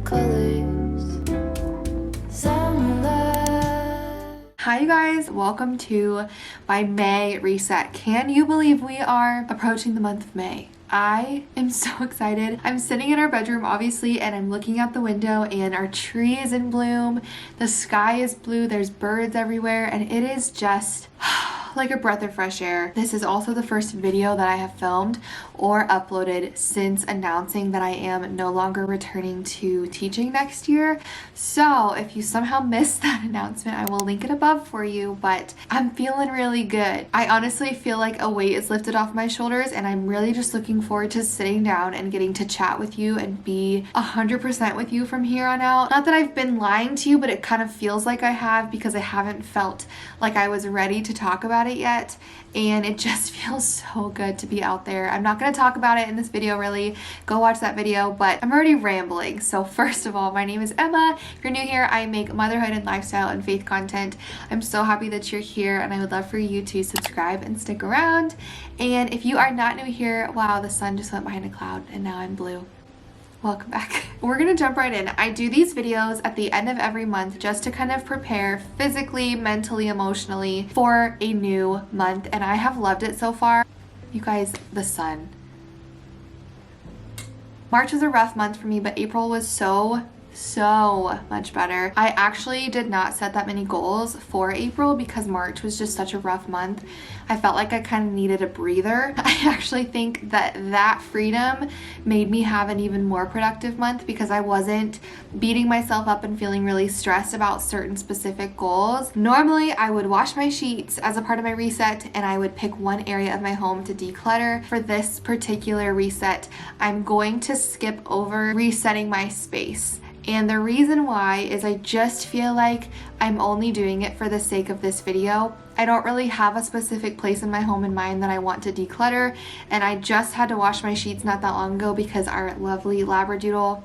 colors. Hi you guys, welcome to my May reset. Can you believe we are approaching the month of May? I am so excited. I'm sitting in our bedroom obviously and I'm looking out the window and our tree is in bloom. The sky is blue, there's birds everywhere, and it is just like a breath of fresh air. This is also the first video that I have filmed or uploaded since announcing that I am no longer returning to teaching next year. So if you somehow missed that announcement, I will link it above for you, but I'm feeling really good. I honestly feel like a weight is lifted off my shoulders and I'm really just looking forward to sitting down and getting to chat with you and be 100% with you from here on out. Not that I've been lying to you, but it kind of feels like I have because I haven't felt like I was ready to talk about it yet, and it just feels so good to be out there. I'm not going to talk about it in this video really. Go watch that video, but I'm already rambling. So first of all, my name is Emma. If you're new here, I make motherhood and lifestyle and faith content. I'm so happy that you're here and I would love for you to subscribe and stick around. And if you are not new here, wow, the sun just went behind a cloud and now I'm blue. Welcome back. We're gonna jump right in. I do these videos at the end of every month just to kind of prepare physically, mentally, emotionally for a new month, and I have loved it so far. You guys, the sun. March was a rough month for me, but April was so much better. I actually did not set that many goals for April because March was just such a rough month. I felt like I kind of needed a breather. I actually think that freedom made me have an even more productive month because I wasn't beating myself up and feeling really stressed about certain specific goals. Normally, I would wash my sheets as a part of my reset and I would pick one area of my home to declutter. For this particular reset, I'm going to skip over resetting my space. And the reason why is I just feel like I'm only doing it for the sake of this video. I don't really have a specific place in my home in mind that I want to declutter, and I just had to wash my sheets not that long ago because our lovely Labradoodle,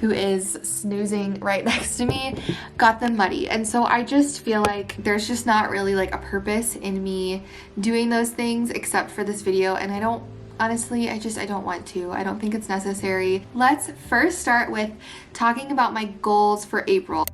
who is snoozing right next to me, got them muddy. And so I just feel like there's just not really like a purpose in me doing those things except for this video, and I don't honestly, I don't want to. I don't think it's necessary. Let's first start with talking about my goals for April.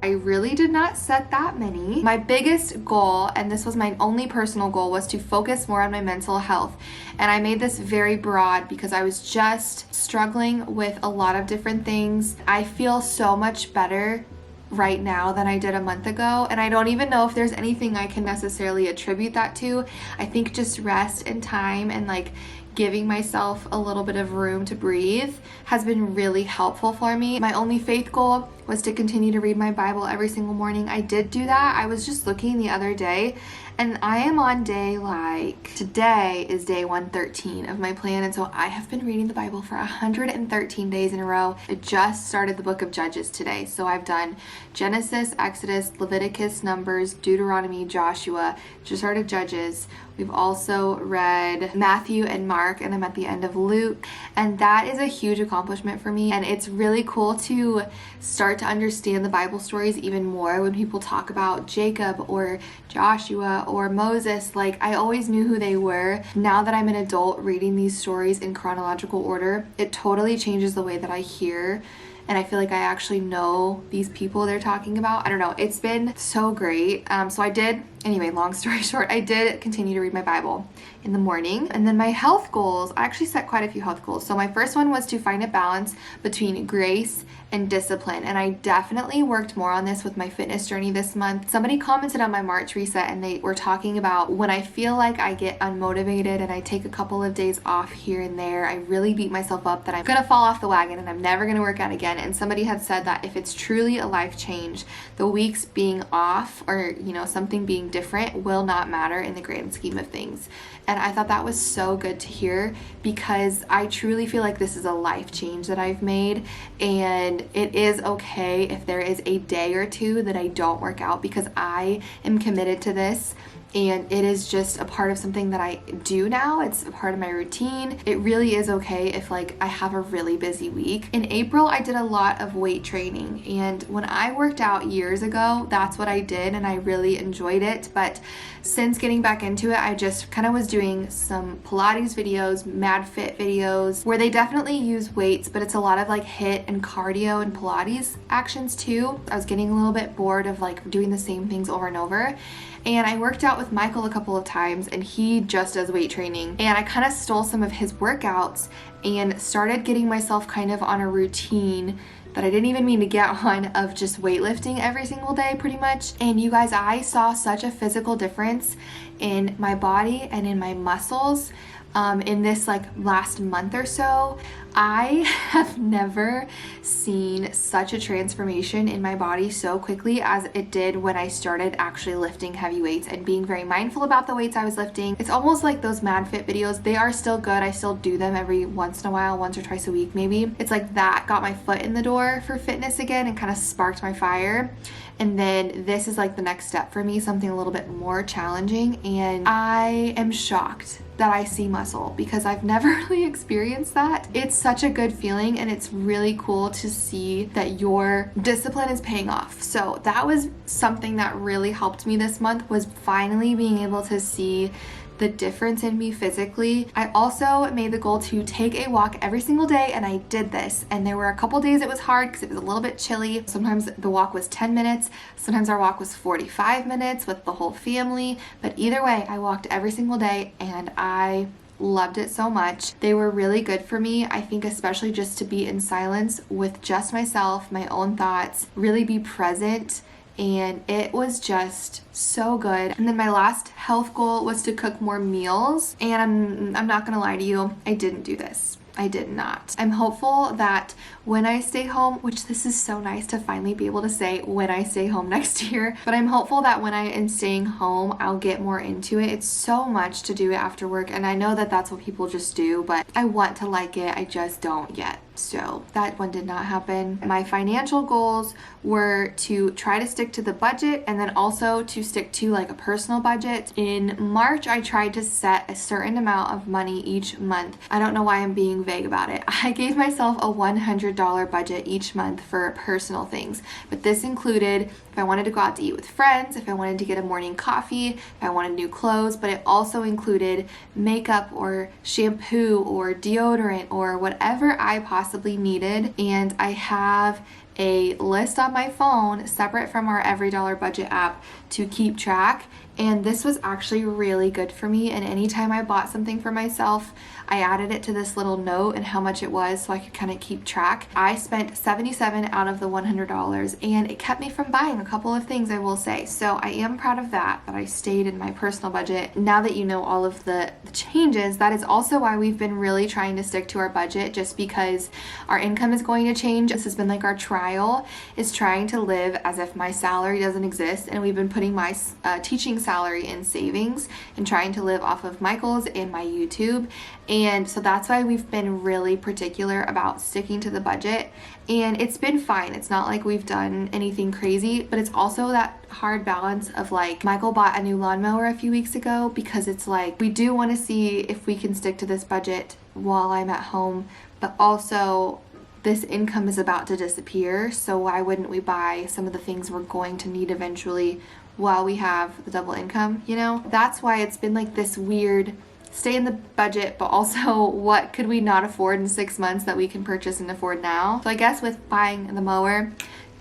I really did not set that many. My biggest goal, and this was my only personal goal, was to focus more on my mental health. And I made this very broad because I was just struggling with a lot of different things. I feel so much better right now than I did a month ago, and I don't even know if there's anything I can necessarily attribute that to. I think just rest and time and like giving myself a little bit of room to breathe has been really helpful for me. My only faith goal was to continue to read my Bible every single morning. I did do that. I was just looking the other day and I am on day, like, today is day 113 of my plan, and so I have been reading the Bible for 113 days in a row. I just started the book of Judges today, so I've done Genesis, Exodus, Leviticus, Numbers, Deuteronomy, Joshua, just started Judges. We've also read Matthew and Mark, and I'm at the end of Luke, and that is a huge accomplishment for me, and it's really cool to start to understand the Bible stories even more when people talk about Jacob or Joshua or Moses. Like, I always knew who they were. Now that I'm an adult reading these stories in chronological order, it totally changes the way that I hear, and I feel like I actually know these people they're talking about. I don't know, it's been so great. So I did, anyway, long story short, I did continue to read my Bible in the morning. And then my health goals, I actually set quite a few health goals. So my first one was to find a balance between grace and discipline, and I definitely worked more on this with my fitness journey this month. Somebody commented on my March reset and they were talking about when I feel like I get unmotivated and I take a couple of days off here and there, I really beat myself up that I'm gonna fall off the wagon and I'm never gonna work out again. And somebody had said that if it's truly a life change, the weeks being off or, you know, something being different will not matter in the grand scheme of things. And I thought that was so good to hear because I truly feel like this is a life change that I've made, and it is okay if there is a day or two that I don't work out because I am committed to this. and it is just a part of something that I do now. It's a part of my routine. It really is okay if like I have a really busy week. In April, I did a lot of weight training, and when I worked out years ago, that's what I did and I really enjoyed it. But since getting back into it, I just kind of was doing some Pilates videos, Mad Fit videos, where they definitely use weights, but it's a lot of like HIIT and cardio and Pilates actions too. I was getting a little bit bored of like doing the same things over and over. And I worked out with Michael a couple of times, and he just does weight training. And I kind of stole some of his workouts and started getting myself kind of on a routine that I didn't even mean to get on, of just weightlifting every single day pretty much. And you guys, I saw such a physical difference in my body and in my muscles in this like last month or so. I have never seen such a transformation in my body so quickly as it did when I started actually lifting heavy weights and being very mindful about the weights I was lifting. It's almost like those Mad Fit videos. They are still good. I still do them every once in a while, once or twice a week maybe. It's like that got my foot in the door for fitness again and kind of sparked my fire. And then this is like the next step for me, something a little bit more challenging. And I am shocked that I see muscle because I've never really experienced that. It's such a good feeling, and it's really cool to see that your discipline is paying off. So that was something that really helped me this month, was finally being able to see the difference in me physically. I also made the goal to take a walk every single day, and I did this. And there were a couple days it was hard because it was a little bit chilly. Sometimes the walk was 10 minutes, sometimes our walk was 45 minutes with the whole family. But either way, I walked every single day and I loved it so much. They were really good for me. I think especially just to be in silence with just myself, my own thoughts, really be present. And it was just so good. And then my last health goal was to cook more meals. And I'm not gonna lie to you, I didn't do this. I did not. I'm hopeful that when I stay home, which this is so nice to finally be able to say when I stay home next year, but I'm hopeful that when I am staying home, I'll get more into it. It's so much to do it after work, and I know that that's what people just do, but I want to like it. I just don't yet. So that one did not happen. My financial goals were to try to stick to the budget, and then also to stick to like a personal budget. In March, I tried to set a certain amount of money each month. I don't know why I'm being vague about it. I gave myself a $100 budget each month for personal things, but this included if I wanted to go out to eat with friends, if I wanted to get a morning coffee, if I wanted new clothes, but it also included makeup or shampoo or deodorant or whatever I possibly needed. And I have a list on my phone separate from our Every Dollar Budget app to keep track. And this was actually really good for me. And anytime I bought something for myself, I added it to this little note and how much it was so I could kind of keep track. I spent $77 out of the $100, and it kept me from buying a couple of things, I will say. So I am proud of that I stayed in my personal budget. Now that you know all of the changes, that is also why we've been really trying to stick to our budget, just because our income is going to change. This has been like our trial, is trying to live as if my salary doesn't exist, and we've been putting my teaching salary in savings and trying to live off of Michael's and my YouTube. And so that's why we've been really particular about sticking to the budget, and it's been fine. It's not like we've done anything crazy, but it's also that hard balance of like, Michael bought a new lawnmower a few weeks ago because it's like, we do want to see if we can stick to this budget while I'm at home, but also this income is about to disappear, so why wouldn't we buy some of the things we're going to need eventually while we have the double income, you know? That's why it's been like this weird stay in the budget, but also what could we not afford in 6 months that we can purchase and afford now. So I guess with buying the mower,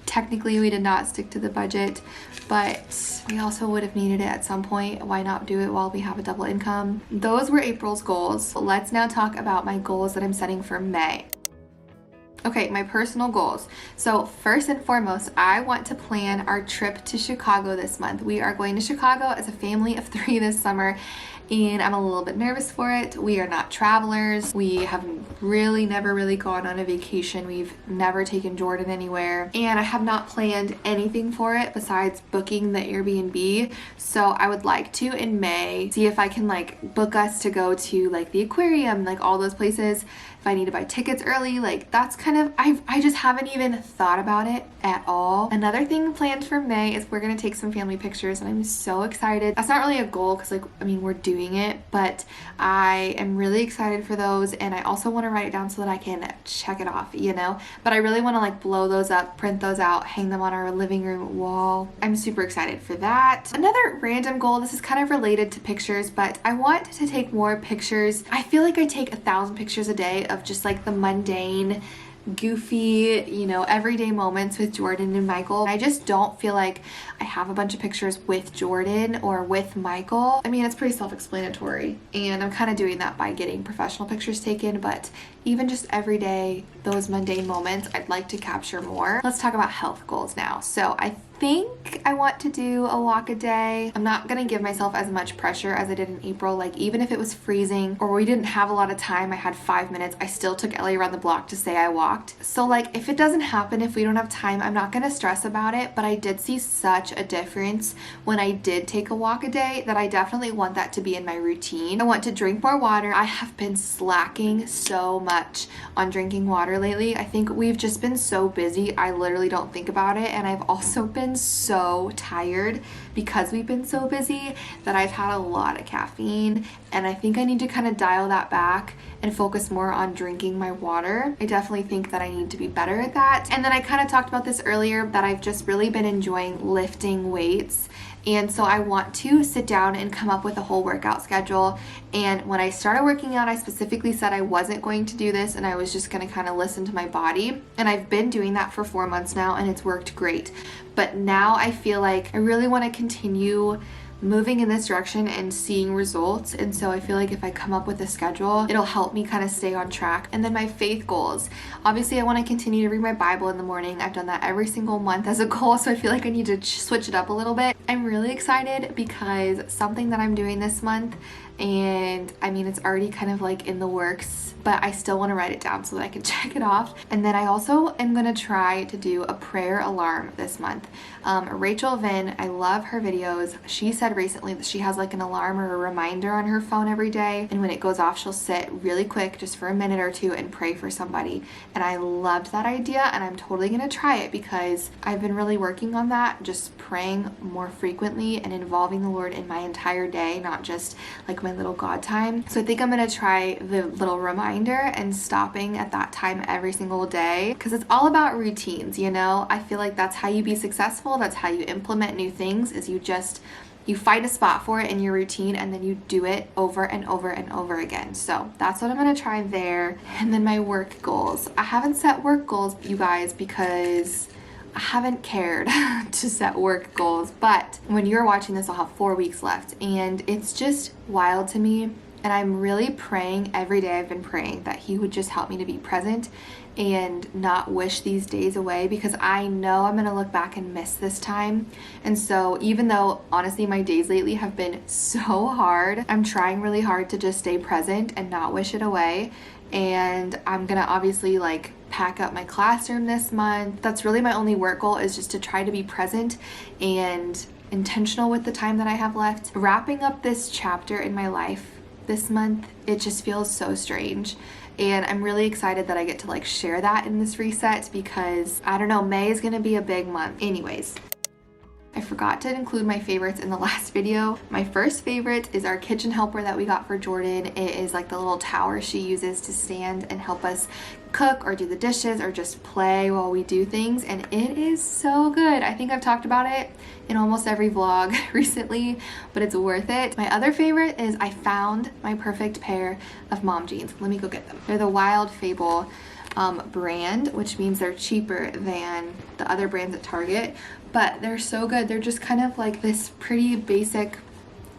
technically we did not stick to the budget, but we also would have needed it at some point. Why not do it while we have a double income? Those were April's goals. Let's now talk about my goals that I'm setting for May. Okay, my personal goals. So first and foremost, I want to plan our trip to Chicago this month. We are going to Chicago as a family of 3 this summer, and I'm a little bit nervous for it. We are not travelers. We have really never really gone on a vacation. We've never taken Jordan anywhere, and I have not planned anything for it besides booking the Airbnb. So I would like to, in May, see if I can like book us to go to like the aquarium, like all those places if I need to buy tickets early. Like that's kind of, I just haven't even thought about it at all. Another thing planned for May is we're gonna take some family pictures, and I'm so excited. That's not really a goal because like, I mean, we're doing it, but I am really excited for those, and I also want to write it down so that I can check it off, you know? But I really want to like blow those up, print those out, hang them on our living room wall. I'm super excited for that. Another random goal, this is kind of related to pictures, but I want to take more pictures. I feel like I take 1,000 pictures a day of just like the mundane, goofy, you know, everyday moments with Jordan and Michael. I just don't feel like I have a bunch of pictures with Jordan or with Michael. I mean, it's pretty self-explanatory, and I'm kind of doing that by getting professional pictures taken, but even just every day, those mundane moments, I'd like to capture more. Let's talk about health goals now. So I think I want to do a walk a day. I'm not gonna give myself as much pressure as I did in April. Like even if it was freezing or we didn't have a lot of time, I had 5 minutes, I still took Ellie around the block to say I walked. So like if it doesn't happen, if we don't have time, I'm not gonna stress about it, but I did see such a difference when I did take a walk a day that I definitely want that to be in my routine. I want to drink more water. I have been slacking so much on drinking water lately. I think we've just been so busy, I literally don't think about it, and I've also been so tired because we've been so busy that I've had a lot of caffeine, and I think I need to kind of dial that back and focus more on drinking my water. I definitely think that I need to be better at that. And then I kind of talked about this earlier, that I've just really been enjoying lifting weights. And so I want to sit down and come up with a whole workout schedule. And when I started working out, I specifically said I wasn't going to do this and I was just going to kind of listen to my body. And I've been doing that for 4 months now, and it's worked great. But now I feel like I really want to continue moving in this direction and seeing results. And so I feel like if I come up with a schedule, it'll help me kind of stay on track. And then my faith goals. Obviously, I want to continue to read my Bible in the morning. I've done that every single month as a goal, so I feel like I need to switch it up a little bit. I'm really excited because something that I'm doing this month, and I mean, it's already kind of like in the works, but I still want to write it down so that I can check it off. And then I also am going to try to do a prayer alarm this month. Rachel Vin, I love her videos. She said recently that she has like an alarm or a reminder on her phone every day, and when it goes off, she'll sit really quick just for a minute or two and pray for somebody. And I loved that idea, and I'm totally going to try it because I've been really working on that, just praying more frequently and involving the Lord in my entire day, not just like my little God time. So I think I'm going to try the little reminder and stopping at that time every single day, because it's all about routines, you know? I feel like that's how you be successful. That's how you implement new things, is you find a spot for it in your routine and then you do it over and over and over again. So that's what I'm going to try there. And then my work goals. I haven't set work goals, you guys, because I haven't cared to set work goals, but when you're watching this, I'll have 4 weeks left, and it's just wild to me. And I'm really praying every day. I've been praying that he would just help me to be present and not wish these days away, because I know I'm gonna look back and miss this time. And so even though honestly my days lately have been so hard, I'm trying really hard to just stay present and not wish it away. And I'm gonna obviously like pack up my classroom this month. That's really my only work goal, is just to try to be present and intentional with the time that I have left. Wrapping up this chapter in my life this month, it just feels so strange. And I'm really excited that I get to like share that in this reset, because I don't know, May is gonna be a big month. Anyways, I forgot to include my favorites in the last video. My first favorite is our kitchen helper that we got for Jordan. It is like the little tower she uses to stand and help us cook or do the dishes or just play while we do things, and it is so good. I think I've talked about it in almost every vlog recently, but it's worth it. My other favorite is I found my perfect pair of mom jeans. Let me go get them. They're the Wild Fable brand, which means they're cheaper than the other brands at Target, but they're so good. They're just kind of like this pretty basic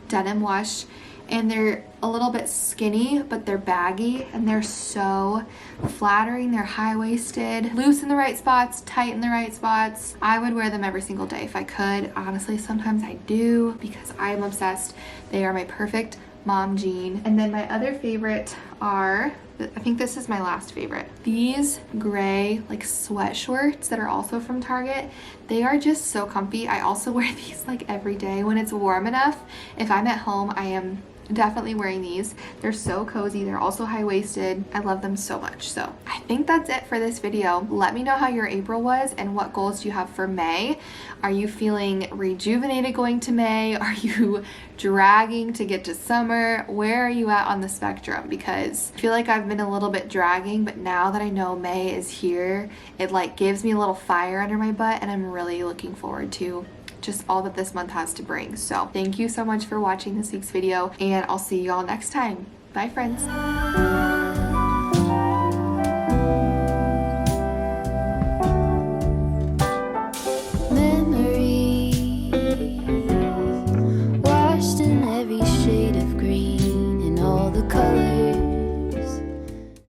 denim wash, and they're a little bit skinny, but they're baggy, and they're so flattering. They're high-waisted, loose in the right spots, tight in the right spots. I would wear them every single day if I could. Honestly, sometimes I do because I'm obsessed. They are my perfect mom jean. And then my other favorite are, I think this is my last favorite, these gray like sweat shorts that are also from Target. They are just so comfy. I also wear these like every day when it's warm enough. If I'm at home, I am definitely wearing these. They're so cozy. They're also high-waisted. I love them so much. So I think that's it for this video. Let me know how your April was and what goals do you have for May. Are you feeling rejuvenated going to May? Are you dragging to get to summer? Where are you at on the spectrum? Because I feel like I've been a little bit dragging, but now that I know May is here, it like gives me a little fire under my butt, and I'm really looking forward to just all that this month has to bring. So thank you so much for watching this week's video, and I'll see you all next time. Bye, friends.